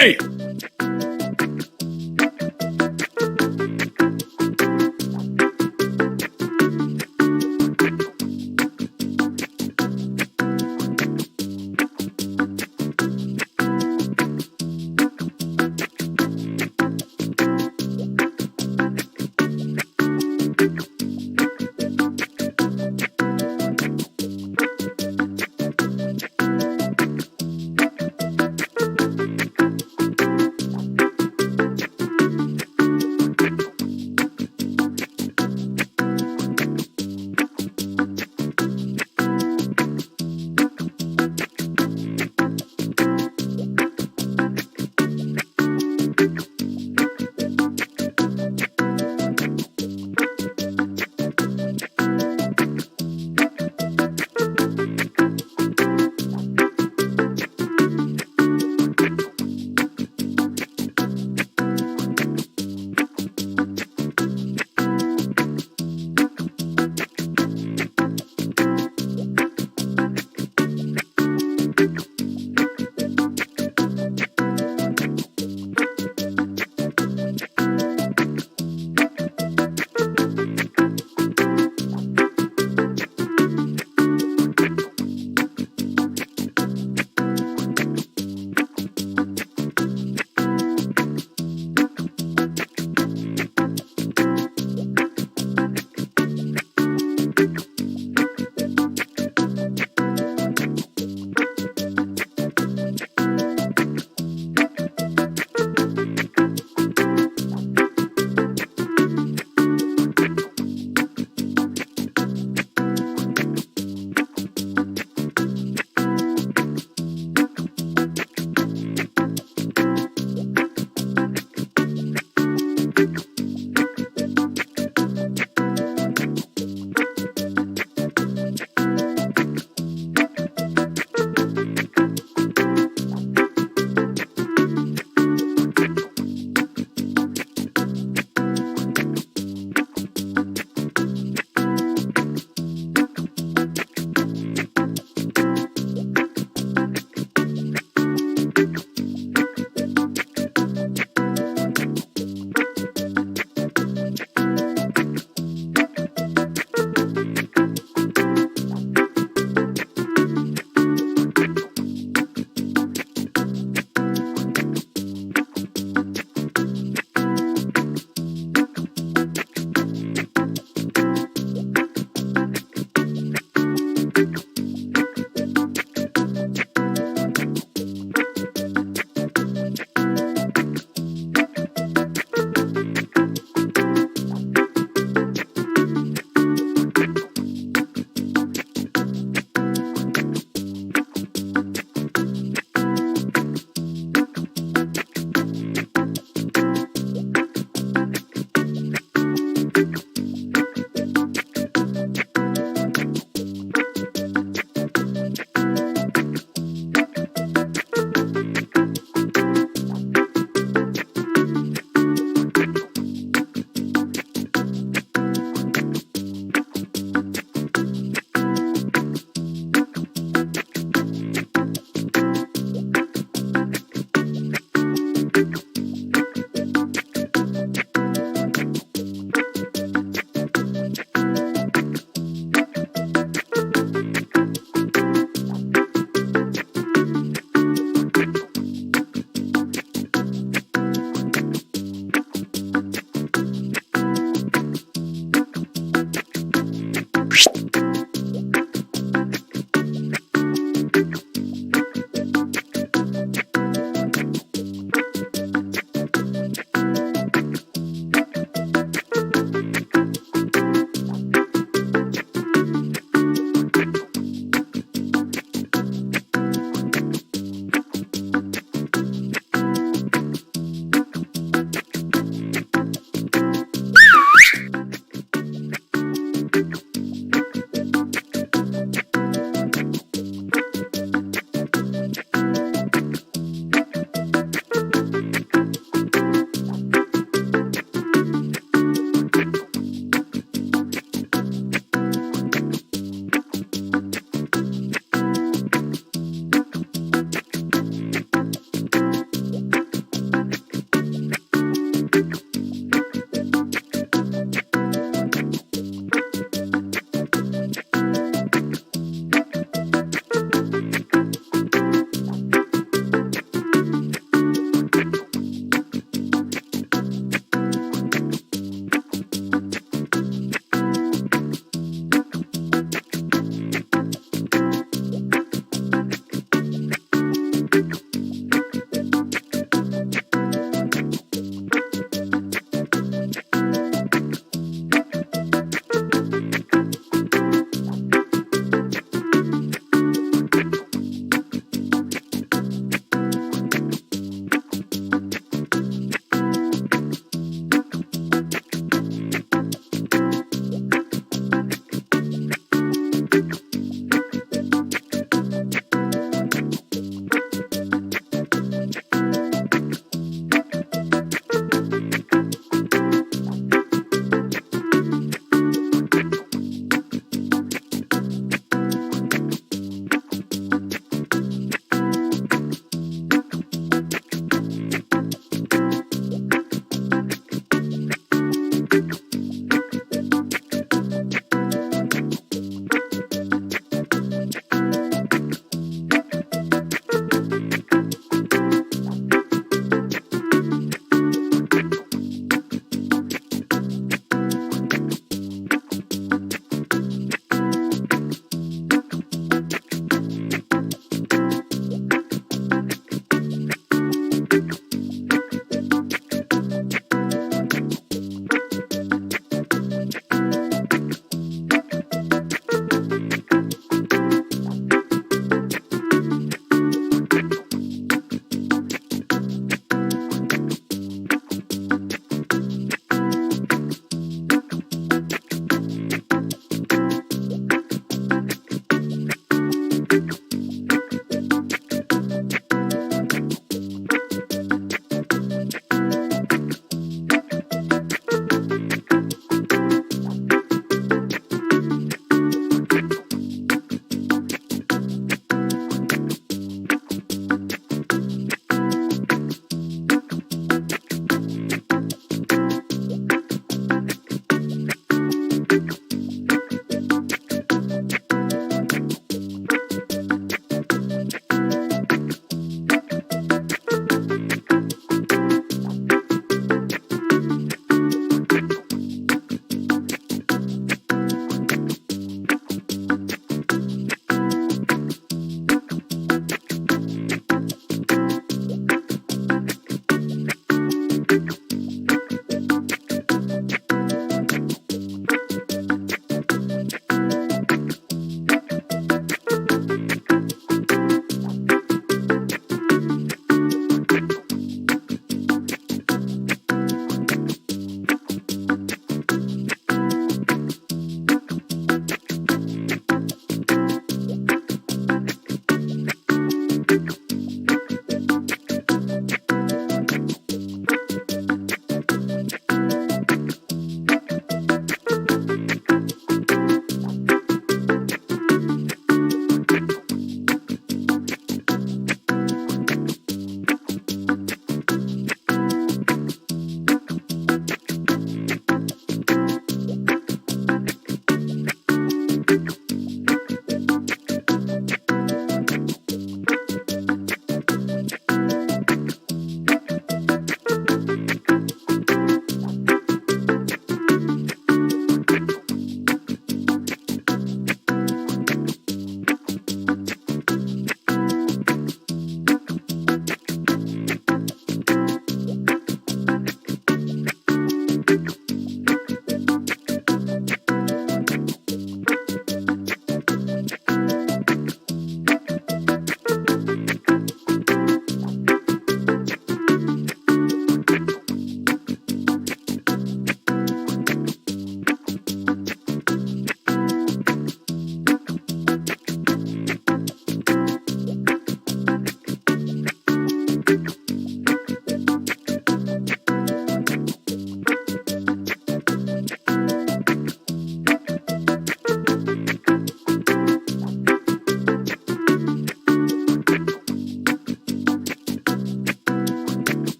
Hey!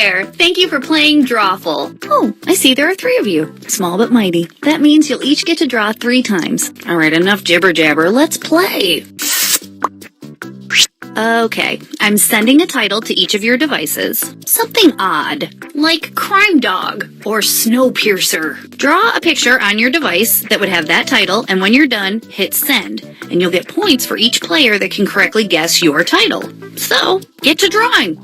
there! Thank you for playing Drawful. Oh, I see there are 3 of you. Small but mighty. That means you'll each get to draw 3 times. Alright, enough jibber-jabber. Let's play! Okay, I'm sending a title to each of your devices. Something odd, like Crime Dog or Snowpiercer. Draw a picture on your device that would have that title, and when you're done, hit send. And you'll get points for each player that can correctly guess your title. So, get to drawing!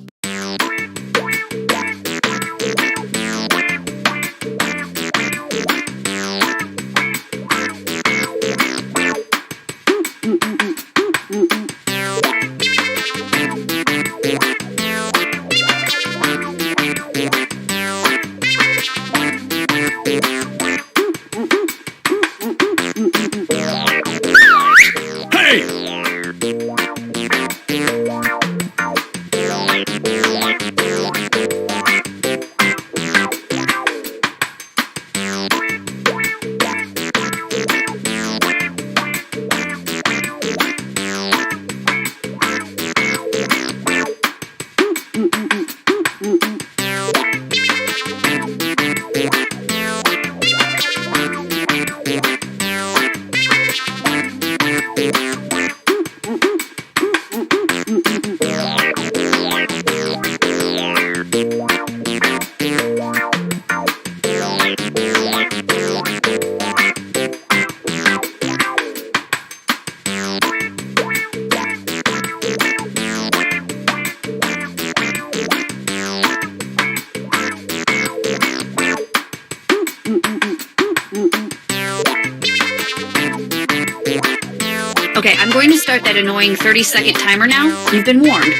Okay, I'm going to start that annoying 30-second timer now. You've been warned.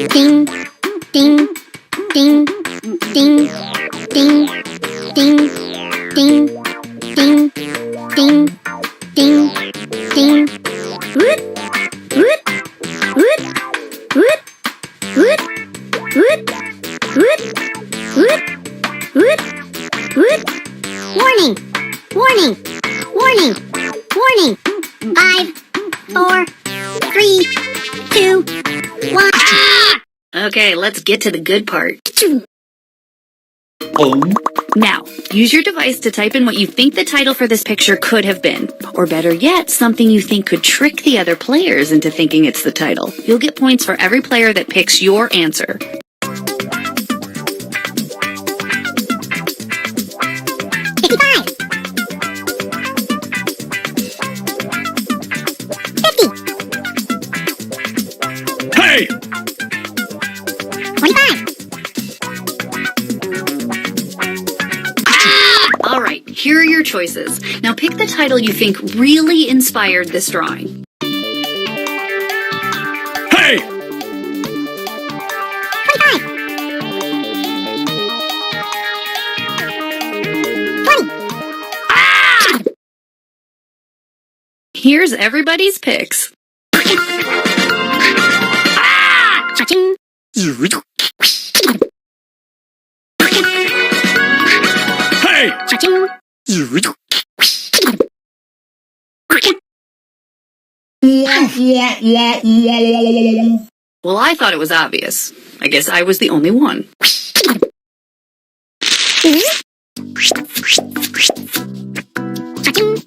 Ding, ding, ding, ding, ding, ding, ding, ding, ding, ding, ding. Woot, woot, woot, woot, woot, woot, woot, woot, woot, woot. Warning, warning, warning, warning. 5, 4, 3, 2, 1. Okay, let's get to the good part. Now, use your device to type in what you think the title for this picture could have been. Or better yet, something you think could trick the other players into thinking it's the title. You'll get points for every player that picks your answer. Hey! 25. All right, here are your choices. Now pick the title you think really inspired this drawing. Hey! 25. 20. Here's everybody's picks. Cha-ching. Hey! Cha-ching. Well, I thought it was obvious. I guess I was the only one. Cha-ching.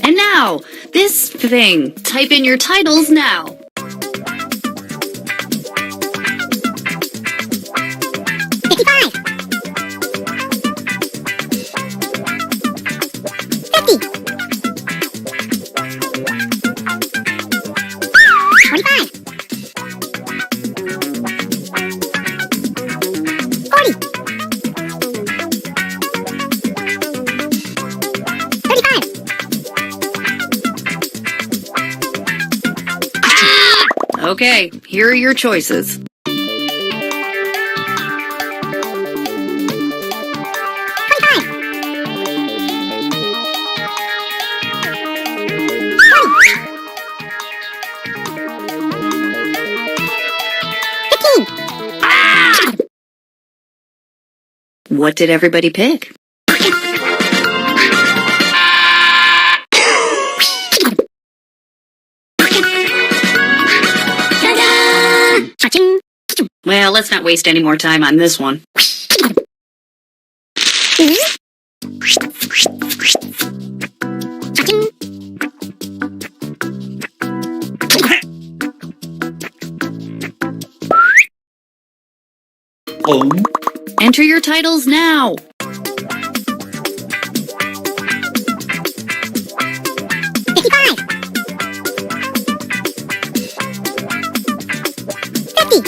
And now, this thing. Type in your titles now. 55. 50. 45. 40. 35. Okay, here are your choices. 25. 20. 15. What did everybody pick? Cha-ching. Well, let's not waste any more time on this one. Cha-ching. Enter your titles now. 55. 50.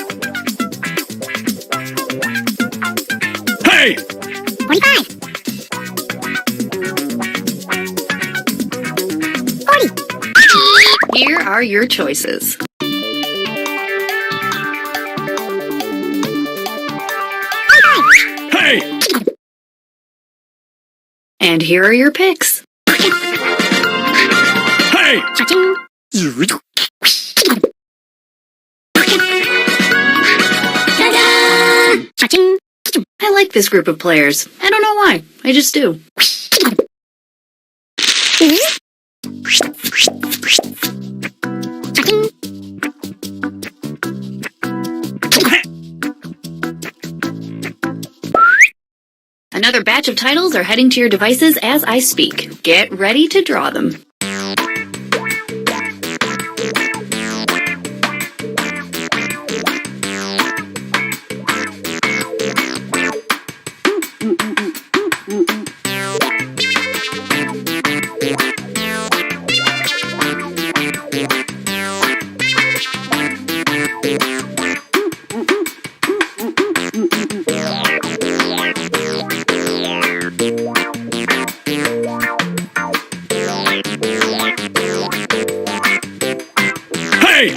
Hey! 45. 40. Here are your choices. 45. Hey! And here are your picks. Hey! Cha-ching. Ta-da! Cha-ching. I like this group of players. I don't know why. I just do. Cha-ching. Another batch of titles are heading to your devices as I speak. Get ready to draw them. Hey!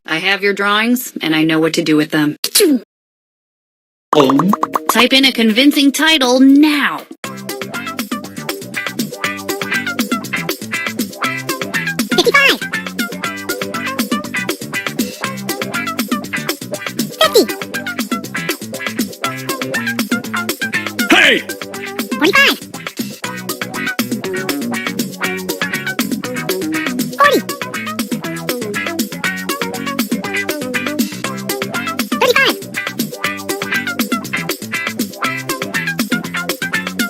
I have your drawings, and I know what to do with them. Type in a convincing title now. 55. 50. Hey! 45. 40. 35.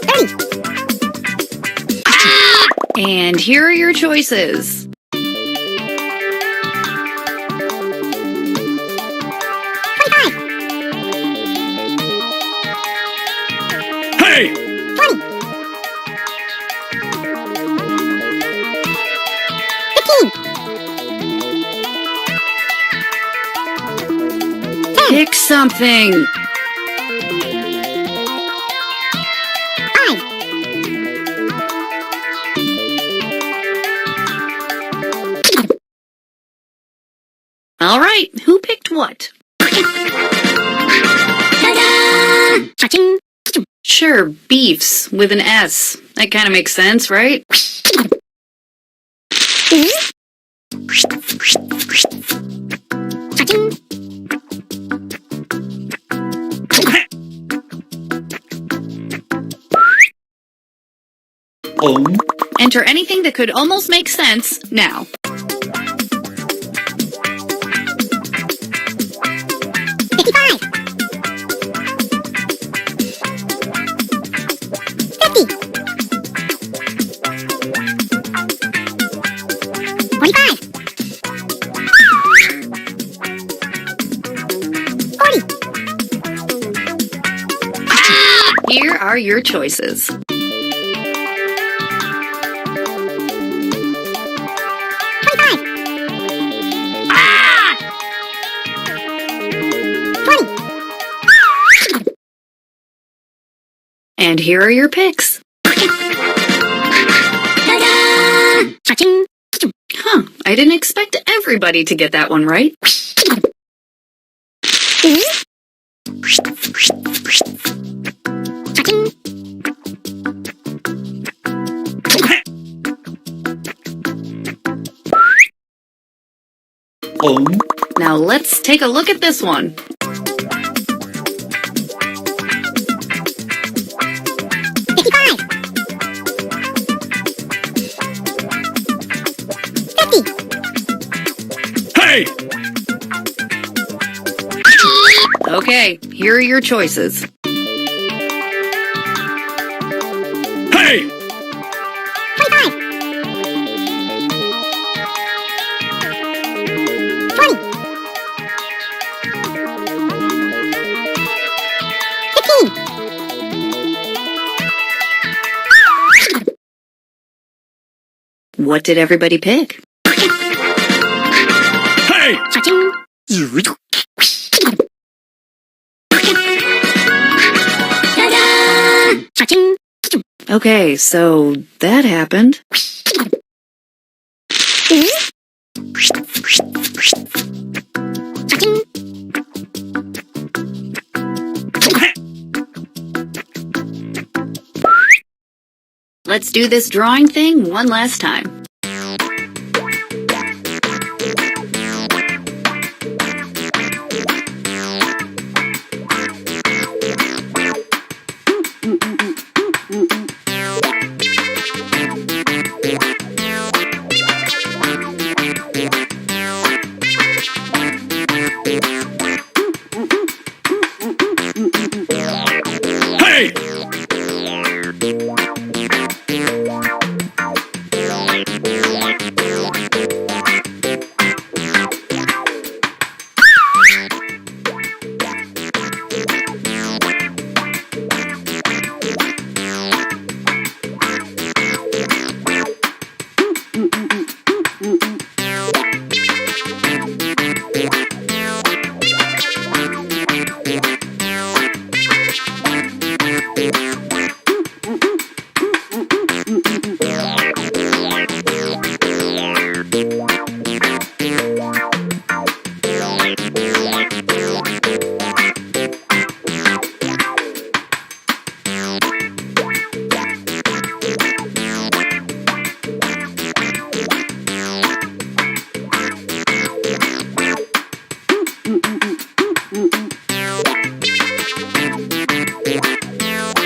30. And here are your choices. 25. Hey! 20. 15. 10. Pick something. 5. All right, who picked what? Ta-da! Cha-ching. Sure, beefs with an S. That kind of makes sense, right? Cha-ching. Enter anything that could almost make sense now. 55. 50. 45. 40. Here are your choices. 25. 20. And here are your picks. Ta-da! Cha-ching. Huh, I didn't expect everybody to get that one right. Cha-ching. Now let's take a look at this one. Hey! Okay, here are your choices. Hey! 25. 20. 15. What did everybody pick? Hey! Cha-ching. Cha-ching. Okay, so that happened. Cha-ching. Let's do this drawing thing one last time. Hey!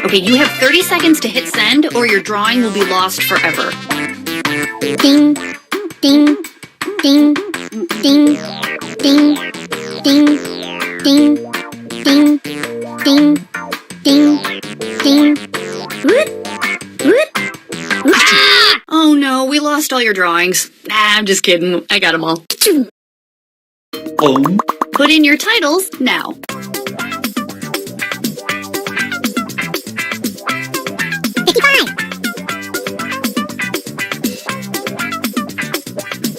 Okay, you have 30 seconds to hit send or your drawing will be lost forever. Ding. Ding. Ding. Ding. Ding. Ding. Ding. Ding. Ding. Ding. Ding. Woot. Woot. Woot. Oh no, we lost all your drawings. Nah, I'm just kidding. I got them all. Put in your titles now. 55.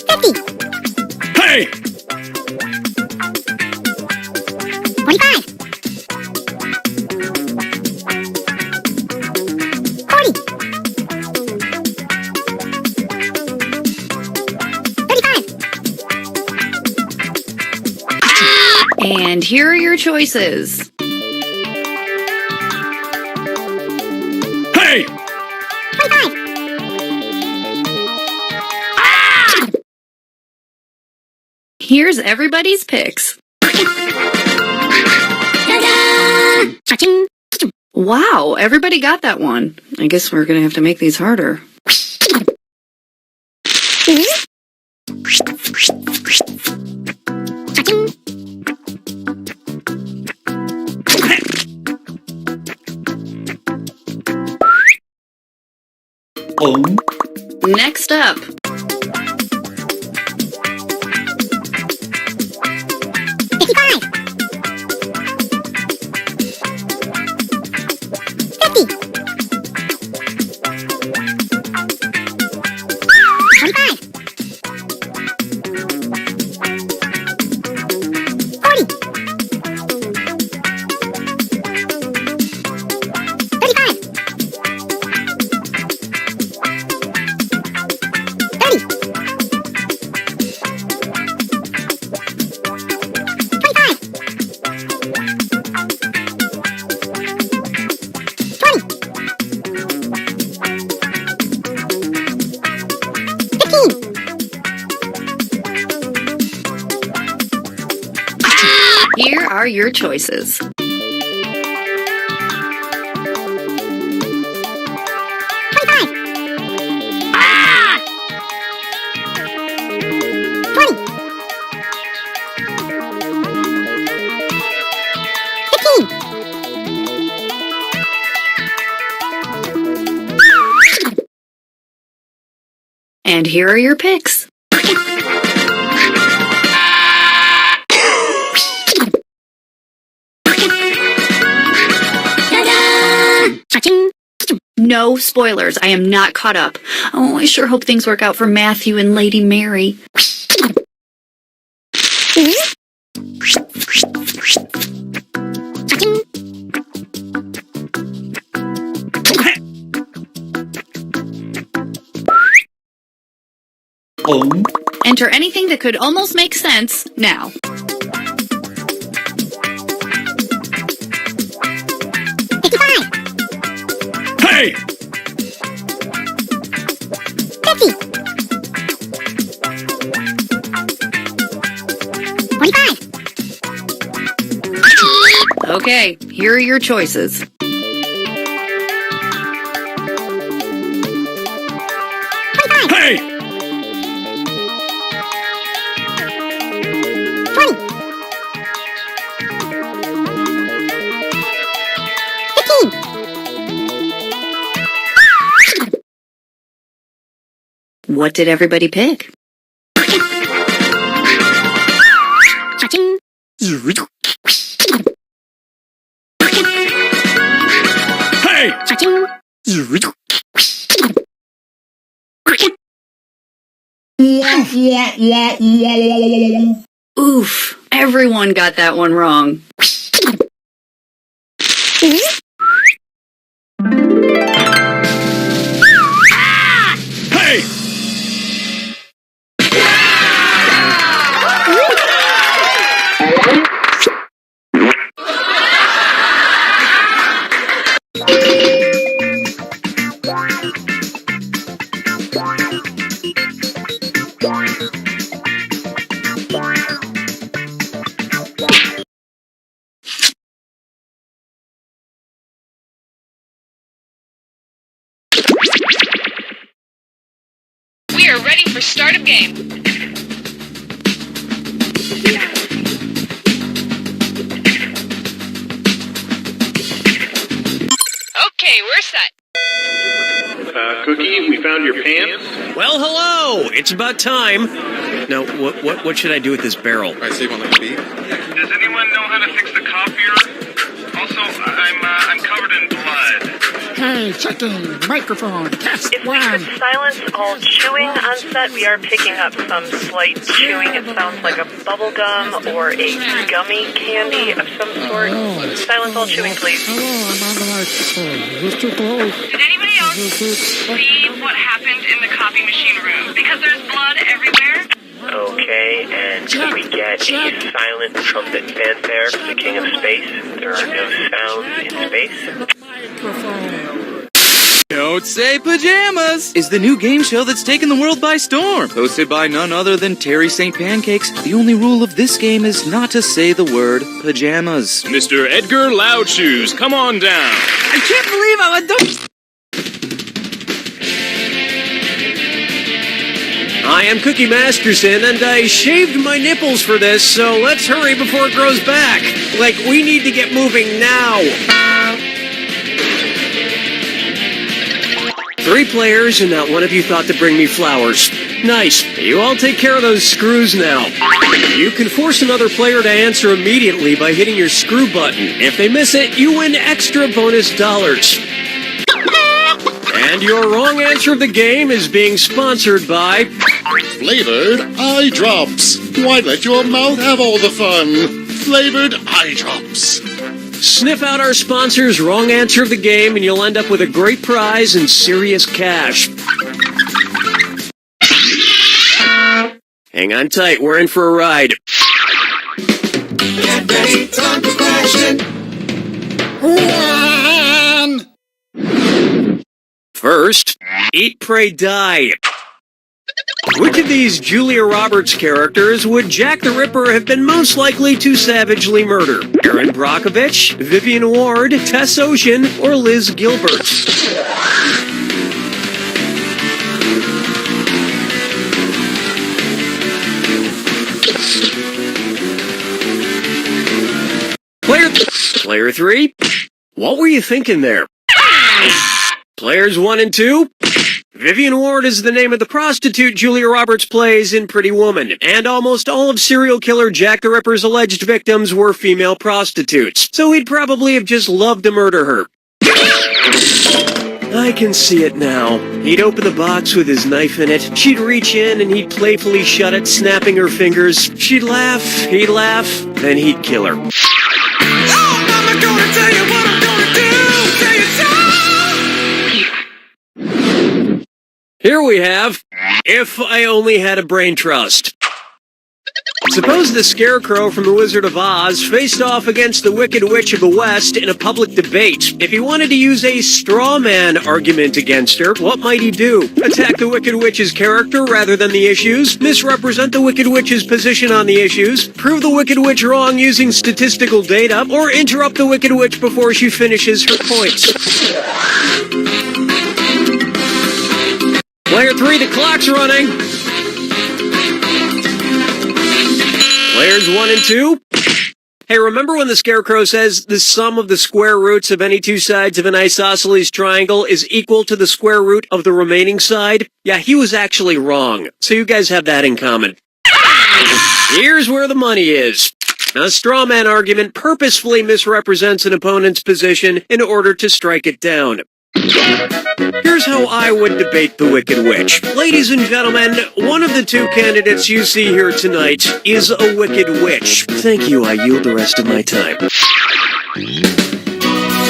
50. Hey! 45. 40. 35. And here are your choices. Hey! 25. Here's everybody's picks. Cha-ching. Wow, everybody got that one. I guess we're gonna have to make these harder. Cha-ching. Next up, 55. 50. 45. 40. 35. Here are your choices. 25. Ah! 20. 15. And here are your picks. Cha-ching. No spoilers. I am not caught up. Oh, I sure hope things work out for Matthew and Lady Mary. Cha-ching. Enter anything that could almost make sense now. 55. Hey! 50. 25. Okay, here are your choices. 25. Hey! 20. 15. What did everybody pick? Cha-ching. Hey! Cha-ching. Oof, everyone got that one wrong. Hey! We are ready for start of game. Okay, we're set. Cookie, we found your pants. Well, hello! It's about time. Now, what should I do with this barrel? I save on like beef. Does anyone know how to fix the copier? Also, I'm covered in blood. Hey, checking. Microphone. Test If we one. could silence all chewing on set, we are picking up some slight chewing. It sounds like a bubble gum or a gummy candy of some sort. Silence all chewing, please. Hello, I'm on the microphone. Is this too close? Did anybody else see what happened in the copy machine room? Because there's blood everywhere. Okay, and can we get a silent trumpet fanfare for the King of Space? There are no sounds in space. Microphone. Don't say pajamas is the new game show that's taken the world by storm. Hosted by none other than Terry St. Pancakes. The only rule of this game is not to say the word pajamas. Mr. Edgar Loudshoes, come on down. I can't believe I'm a dumb... I am Cookie Masterson, and I shaved my nipples for this, so let's hurry before it grows back. Like, we need to get moving now. 3 players, and not one of you thought to bring me flowers. Nice. You all take care of those screws now. You can force another player to answer immediately by hitting your screw button. If they miss it, you win extra bonus dollars. And your wrong answer of the game is being sponsored by... Flavored eye drops. Why let your mouth have all the fun? Flavored eye drops. Sniff out our sponsor's wrong answer of the game, and you'll end up with a great prize and serious cash. Hang on tight, we're in for a ride. Get ready, time for question. One. First, eat, pray, die. Which of these Julia Roberts characters would Jack the Ripper have been most likely to savagely murder? Erin Brockovich, Vivian Ward, Tess Ocean, or Liz Gilbert? Player 3, what were you thinking there? Players 1 and 2, Vivian Ward is the name of the prostitute Julia Roberts plays in Pretty Woman, and almost all of serial killer Jack the Ripper's alleged victims were female prostitutes, so he'd probably have just loved to murder her. I can see it now. He'd open the box with his knife in it, she'd reach in and he'd playfully shut it, snapping her fingers. She'd laugh, he'd laugh, then he'd kill her. I'm gonna tell you what I'm gonna do. Tell you so. Here we have, If I Only Had a Brain Trust. Suppose the Scarecrow from The Wizard of Oz faced off against the Wicked Witch of the West in a public debate. If he wanted to use a straw man argument against her, what might he do? Attack the Wicked Witch's character rather than the issues? Misrepresent the Wicked Witch's position on the issues? Prove the Wicked Witch wrong using statistical data? Or interrupt the Wicked Witch before she finishes her points? Player 3, the clock's running. Players 1 and 2. Hey, remember when the Scarecrow says the sum of the square roots of any two sides of an isosceles triangle is equal to the square root of the remaining side? Yeah, he was actually wrong. So you guys have that in common. Here's where the money is. A straw man argument purposefully misrepresents an opponent's position in order to strike it down. Here's how I would debate the Wicked Witch. Ladies and gentlemen, one of the two candidates you see here tonight is a Wicked Witch. Thank you, I yield the rest of my time.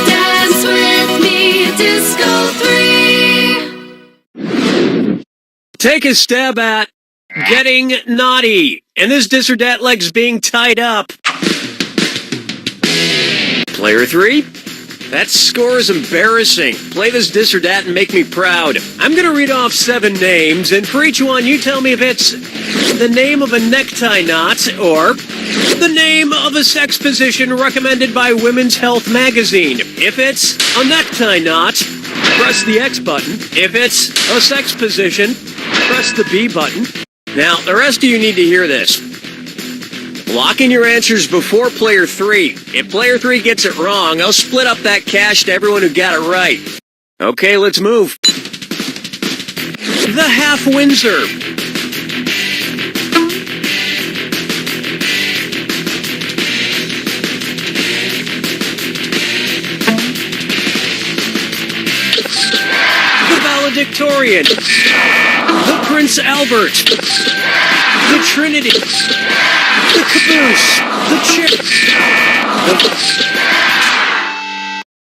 Dance with me, Disco 3. Take a stab at getting naughty, and this dis or dat leg's being tied up. Player 3. That score is embarrassing. Play this dis or dat and make me proud. I'm gonna read off 7 names, and for each one you tell me if it's the name of a necktie knot or the name of a sex position recommended by Women's Health magazine. If it's a necktie knot, press the X button. If it's a sex position, press the B button. Now, the rest of you need to hear this. Lock in your answers before Player 3. If Player 3 gets it wrong, I'll split up that cash to everyone who got it right. Okay, let's move. The Half Windsor. The Valedictorian. The Prince Albert. The Trinity. The Caboose. The Chip.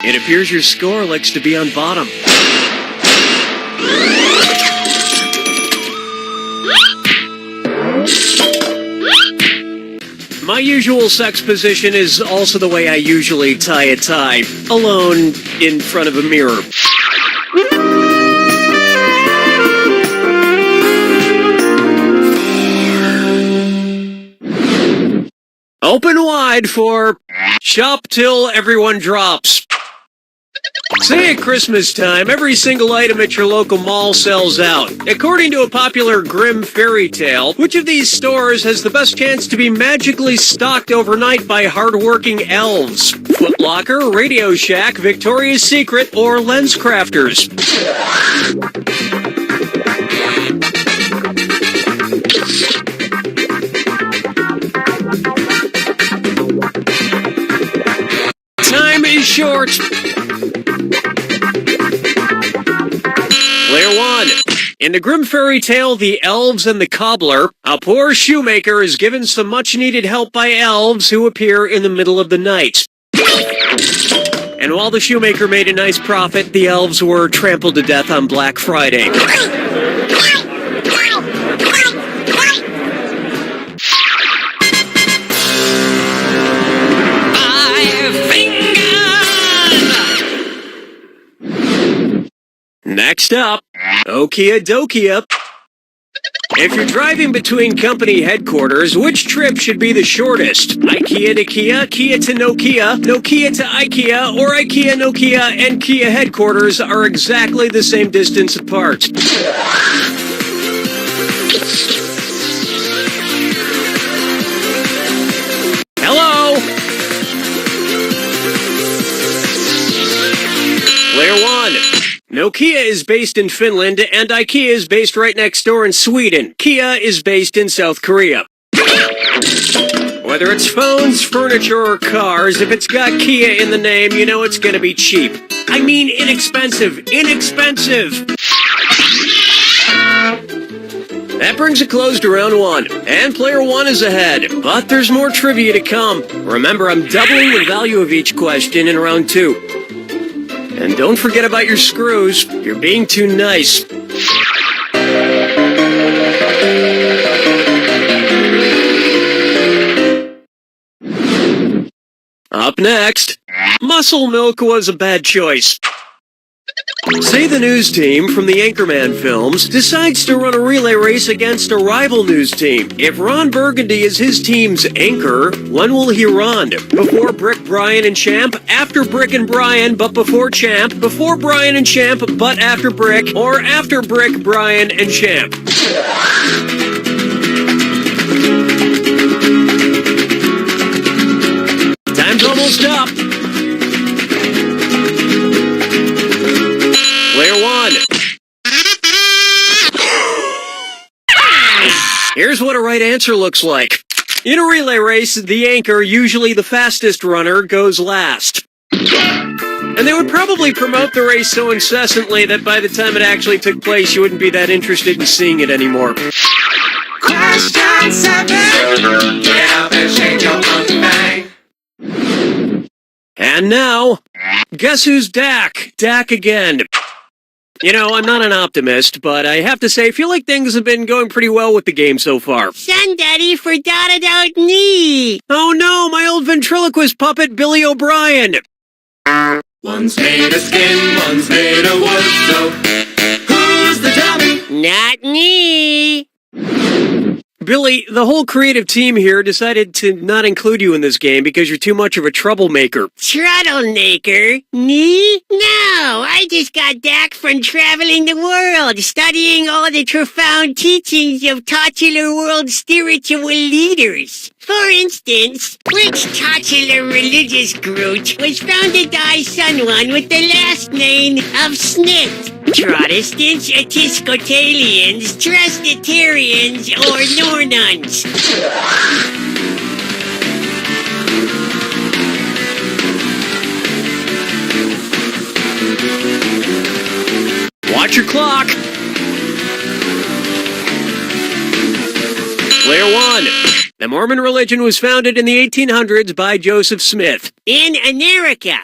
It appears your score likes to be on bottom. My usual sex position is also the way I usually tie a tie, alone in front of a mirror. Open wide for Shop Till Everyone Drops. Say at Christmas time, every single item at your local mall sells out. According to a popular grim fairy tale, which of these stores has the best chance to be magically stocked overnight by hardworking elves? Foot Locker, Radio Shack, Victoria's Secret, or Lens Crafters? Time is short. Player 1. In the grim fairy tale, The Elves and the Cobbler, a poor shoemaker is given some much-needed help by elves who appear in the middle of the night. And while the shoemaker made a nice profit, the elves were trampled to death on Black Friday. Next up, Okia Dokia. If you're driving between company headquarters, which trip should be the shortest? IKEA to Kia, Kia to Nokia, Nokia to IKEA, or IKEA, Nokia, and Kia headquarters are exactly the same distance apart. Hello? Player 1. Nokia is based in Finland, and IKEA is based right next door in Sweden. Kia is based in South Korea. Whether it's phones, furniture, or cars, if it's got Kia in the name, you know it's gonna be cheap. I mean inexpensive. Inexpensive! That brings a close to round 1, and player 1 is ahead. But there's more trivia to come. Remember, I'm doubling the value of each question in round 2. And don't forget about your screws. You're being too nice. Up next, muscle milk was a bad choice. Say the news team from the Anchorman films decides to run a relay race against a rival news team. If Ron Burgundy is his team's anchor, when will he run? Before Brick, Brian, and Champ? After Brick and Brian, but before Champ? Before Brian and Champ, but after Brick? Or after Brick, Brian, and Champ? Time's almost up. Player 1. Here's what a right answer looks like. In a relay race, the anchor, usually the fastest runner, goes last. And they would probably promote the race so incessantly that by the time it actually took place, you wouldn't be that interested in seeing it anymore. Question 7. Yeah, let's change your mind. And now, guess who's Dak? Dak again. You know, I'm not an optimist, but I have to say, I feel like things have been going pretty well with the game so far. Son, Daddy forgot about me. Oh no, my old ventriloquist puppet, Billy O'Brien. One's made of skin, one's made of wood, so who's the dummy? Not me. Billy, the whole creative team here decided to not include you in this game because you're too much of a troublemaker. Troublemaker? Me? No, I just got back from traveling the world, studying all the profound teachings of titular world spiritual leaders. For instance, which titular religious group was founded by someone with the last name of Smith? Protestants, Episcopalians, Presbyterians, or Nornuns? Watch your clock. Player 1. The Mormon religion was founded in the 1800s by Joseph Smith. In America.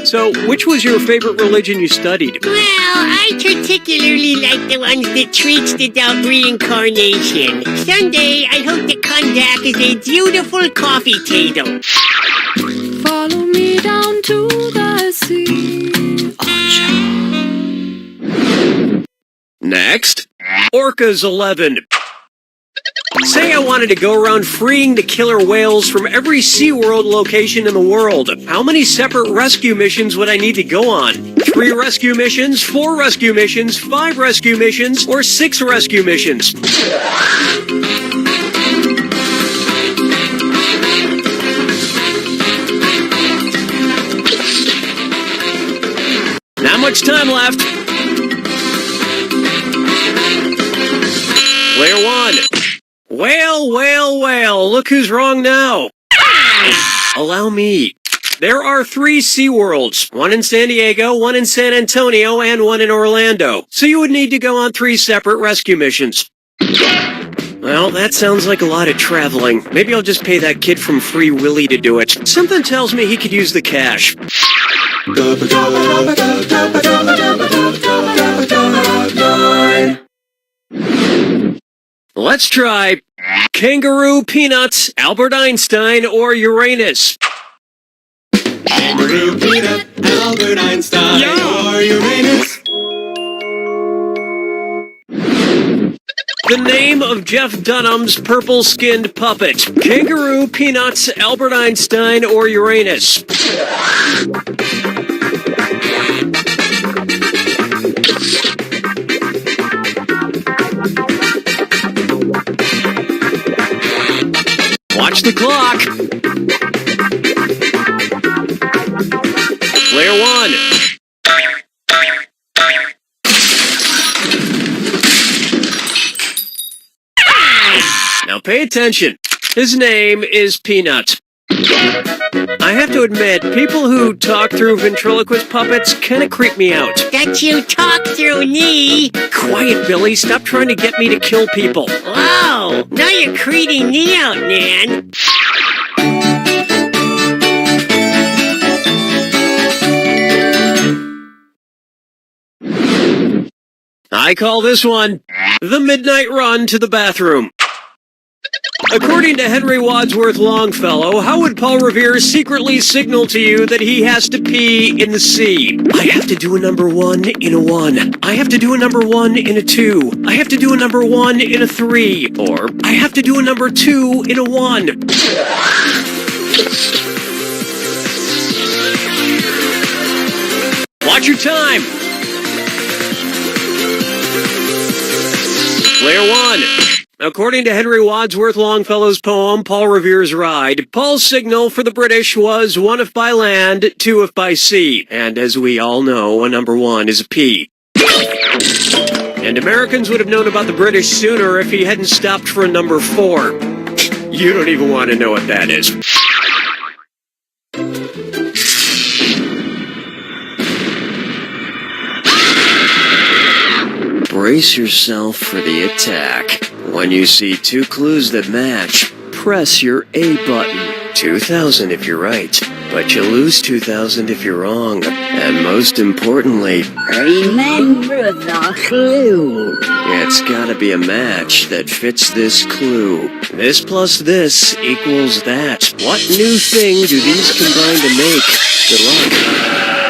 So, which was your favorite religion you studied? Well, I particularly like the ones that treats about reincarnation. Someday, I hope to come back as a beautiful coffee table. Follow me down to the sea. Next, Orcas 11. Say I wanted to go around freeing the killer whales from every SeaWorld location in the world. How many separate rescue missions would I need to go on? 3 rescue missions, 4 rescue missions, 5 rescue missions, or 6 rescue missions? Not much time left. Player 1. Well, look who's wrong now. Allow me. There are 3 SeaWorlds, one in San Diego, one in San Antonio, and one in Orlando. So you would need to go on 3 separate rescue missions. Well, that sounds like a lot of traveling. Maybe I'll just pay that kid from Free Willy to do it. Something tells me he could use the cash. Let's try Kangaroo, Peanuts, Albert Einstein, or Uranus. Kangaroo, Peanut, Albert Einstein, or Uranus. The name of Jeff Dunham's purple-skinned puppet. Kangaroo, Peanuts, Albert Einstein, or Uranus? Watch the clock. Player one. Now pay attention. His name is Peanut. I have to admit, people who talk through ventriloquist puppets kind of creep me out. That you talk through me. Quiet, Billy. Stop trying to get me to kill people. Whoa, now you're creeping me out, man. I call this one the midnight run to the bathroom. According to Henry Wadsworth Longfellow, how would Paul Revere secretly signal to you that he has to pee in the sea? I have to do a number 1 in a 1. I have to do a number 1 in a 2. I have to do a number 1 in a 3. Or I have to do a number 2 in a 1. Watch your time. Player 1. According to Henry Wadsworth Longfellow's poem, Paul Revere's Ride, Paul's signal for the British was 1 if by land, 2 if by sea. And as we all know, a number 1 is a P. And Americans would have known about the British sooner if he hadn't stopped for a number 4. You don't even want to know what that is. Brace yourself for the attack. When you see 2 clues that match, press your A button. 2,000 if you're right, but you lose 2,000 if you're wrong. And most importantly, Remember the clue. it's gotta be a match that fits this clue. This plus this equals that. What new thing do these combine to make? Good luck.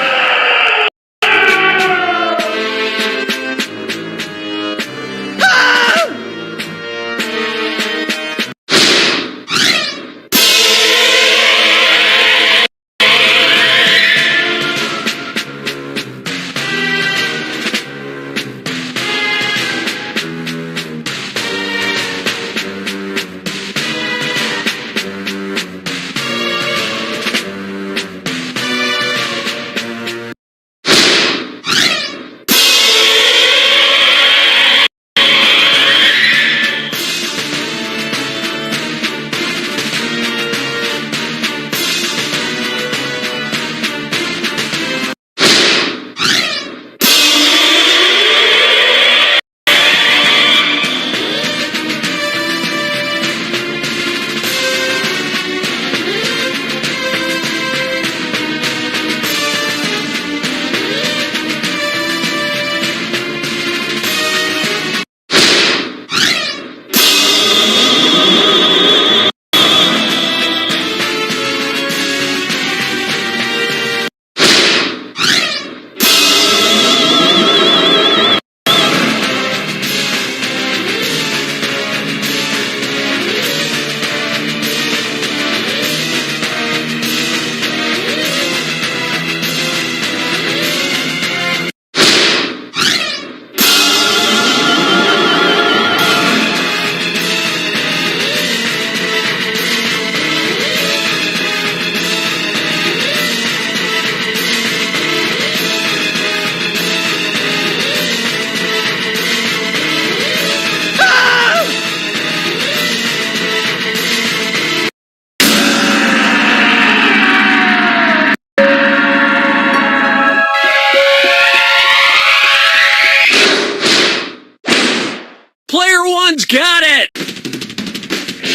Player one's got it!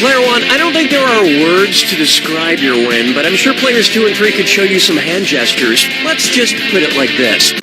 Player one, I don't think there are words to describe your win, but I'm sure players 2 and 3 could show you some hand gestures. Let's just put it like this.